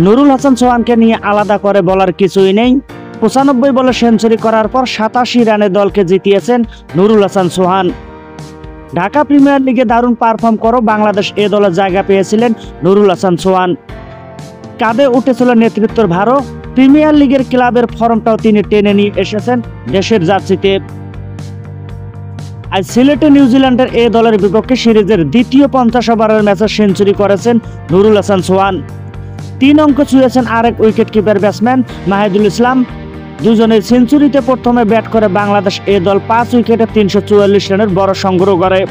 নুরুল হাসান সোহানকে নিয়ে আলাদা করে বলার কিছুই নেই। 95 বলে সেঞ্চুরি করার পর 87 রানে দলকে জিতিয়েছেন নুরুল হাসান সোহান। ঢাকা প্রিমিয়ার লিগে দারুণ পারফর্ম করে বাংলাদেশ এ দলে জায়গা পেয়েছিলেন নুরুল হাসান সোহান। কাঁধে উঠেছিল নেতৃত্বের ভারও। প্রিমিয়ার লিগের ক্লাবের ফর্মটাও তিনি টেনে নিয়ে এসেছেন দেশের জার্সিতে। আজ সিলেটে নিউজিল্যান্ডের এ দলের বিপক্ষে সিরিজের দ্বিতীয় 50 ওভারের ম্যাচে সেঞ্চুরি করেছেন নুরুল হাসান সোহান। 3 অঙ্ক ছুঁয়েছেন আরেক উইকেট কিপার ব্যাটসম্যান মাহিদুল ইসলাম। দুজনের সেঞ্চুরিতে প্রথমে ব্যাট করে বাংলাদেশ এ দল 5 উইকেটে 344 রানের বড় সংগ্রহ করে,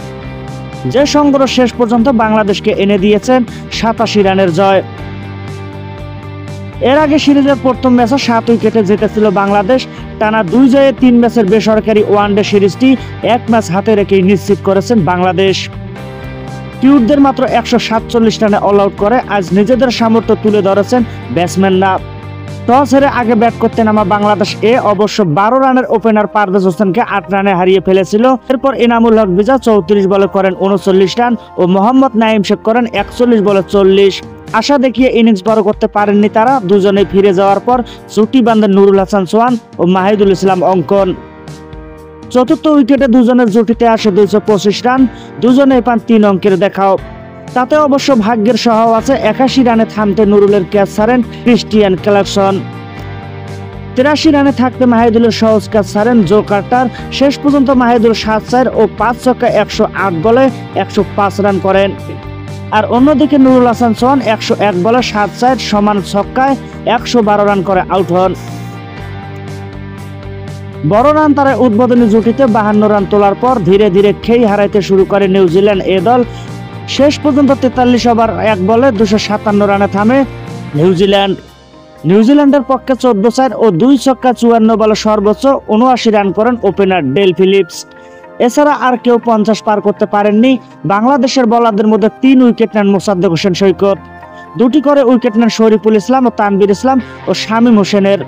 যে সংগ্রহ শেষ পর্যন্ত বাংলাদেশকে এনে দিয়েছেন 87 রানের জয়। এর আগে সিরিজের প্রথম ম্যাচে 7 উইকেটে জিতেছিল বাংলাদেশ। টানা 2 জয়ে 3 ম্যাচের বেসরকারি ওয়ানডে সিরিজটি 1 ম্যাচ হাতে রেখেই নিশ্চিত করেছেন বাংলাদেশ। কিউটদের মাত্র 147 রানে অল আউট করে আজ নিজেদের সামর্থ্য তুলে ধরেছেন ব্যাটসম্যানরা। টস হেরে আগে ব্যাট করতে নামা বাংলাদেশ অবশ্য 12 রানের ওপেনার পারভেজ হোসেনকে 8 রানে হারিয়ে ফেলেছিল। এরপর ইনামুল হক বিজা 34 বলে করেন 39 রান ও মোহাম্মদ নাইম শেখ করেন 41 বলে 40। আশা দেখিয়ে ইনিংস বড় করতে পারেননি তারা। দুজনে ফিরে যাওয়ার পর জুটি বাঁধেন নুরুল হাসান সোহান ও মাহিদুল ইসলাম অঙ্কন। চতুর্থ উইকেটে দুজনের জুটিতে আসে 225 রান। দুজনেই পান 3 অঙ্কের দেখাও। তাতে অবশ্য ভাগ্যের সহায় আছে। 81 রানে থামতে নুরুলের ক্যাচ ছাড়েন ক্রিস্টিয়ান ক্লার্কসন। 83 রানে থাকতে মাহিদুলের সহজ ক্যাচ ছাড়েন জো কার্টার। শেষ পর্যন্ত মাহিদুল 7 ও 5 ছক্কা 108 বলে 105 রান করেন। আর অন্যদিকে নুরুল হাসান সোহান 101 বলে 7 সমান ছক্কায় 112 রান করে আউট হন। বড় রান তারা উদ্বোধনী জুটিতে 52 রান তোলার পর ধীরে ধীরে খেই হারাইতে শুরু করে নিউজিল্যান্ড এ দল। শেষ পর্যন্ত 43 ওভার 1 বলে 257 রানে থামে নিউজিল্যান্ডের পক্ষে 14 ও 2 ছক্কা 54 বলে সর্বোচ্চ 79 রান করেন ওপেনার ডেল ফিলিপস। এছাড়া আর কেউ 50 পার করতে পারেননি। বাংলাদেশের বোলারদের মধ্যে 3 উইকেট নেন মোসাদ্দেক হোসেন সৈকত, 2টি করে উইকেট নেন শরীফুল ইসলাম ও তানভীর ইসলাম ও শামীম হোসেনের।